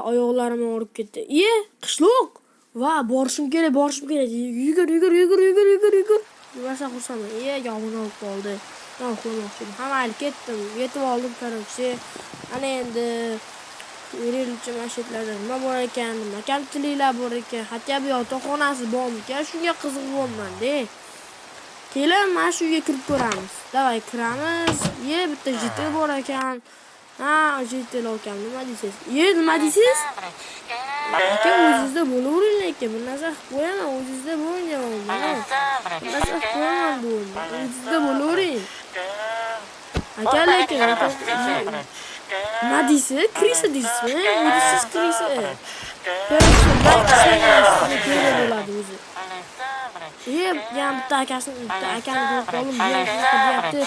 oyoqlarim og'rib ketdi. Qishloq. Va borishim kerak. Yugur. Yursa xursandman. Yomon olib qoldi. Uxlamoqchi edim. Hamma ketdim. Yetib oldim qarorchi. Ana endi yo'lchi mashitlarda nima bor ekan, nima kamchiliklar bor ekan, hatto bu yotoqxonasi bormikan, shunga qiziq bo'lmanda. Keling, mana shu uyga kirib ko'ramiz. Davay kiramiz. Bitta jitel bor ekan. Jitel ekan. Nima deysiz? Nima deysiz? Aka, o'zingizda bo'lavering lekin. Bir narsa qilib qo'yaman, o'zingizda bo'lmayman. Bir narsa qilib qo'yaman bu. O'zingizda bo'lavering. Aka, lekin nima deysiz? Krisa deysizmi? O'zisiz krisa. Bo'ladi o'zi. Bitta akasini qo'lim bilan qilyapti.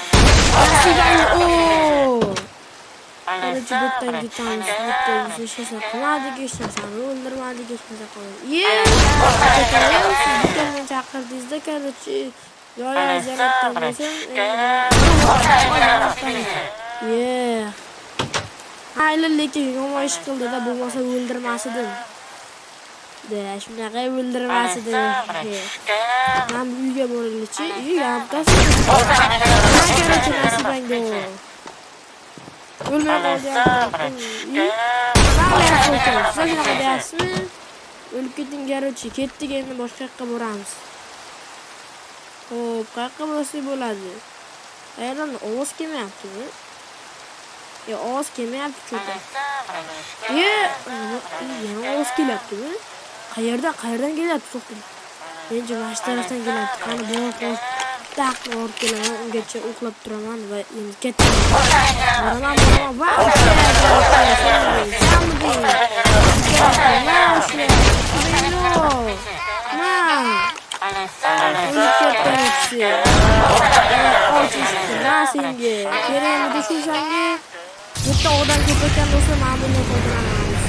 Qarchi bittan ketamiz. Hech narsa qilmadik, hech narsani o'ldirmadik, hech narsa qilmadik. Bittadan chaqirdingiz-da, qarchi. Yo'llar zaratdan bo'lsin. Lekin yomon ish qildi-da, bo'lmasa o'ldirmas edim. Shunaqa o'ldirmas edim. Men bu uyga boraylik-chi. Yamptasi. Qarchi nasibangda. O'lmay qolyapti. Sizlar shunaqa deyapsizmi? O'lib keting, qarchi. Ketdik, endi boshqa yoqqa boramiz. Xo'p, qayerqa borsak bo'ladi? Aynan ovoz kelmayaptimi? Ovoz kelmayapti cho'ta. Yana ovoz kelyaptimi? Qayerdan kelyapti to'xtab? Menga mana shu tarafdan kelyapti. Qani bu yoqqa borib kelaman, ungacha uxlab turaman va endi ketaman. Boraman. Senga kerakmi tushunsangi? Bitta odam ko'p ekan bo'lsa, mana bunday foydalanamiz.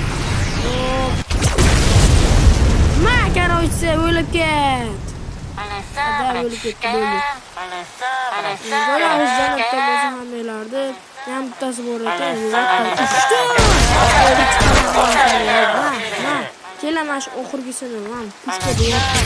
Qarchi o'lib ket. O'lib ketdi bo'ldi. Bo'lamiz janobda bo'lsa hammalarni ham bittasi bor ekan. Kelaman shu oxirgisini, mana pushka deyapti.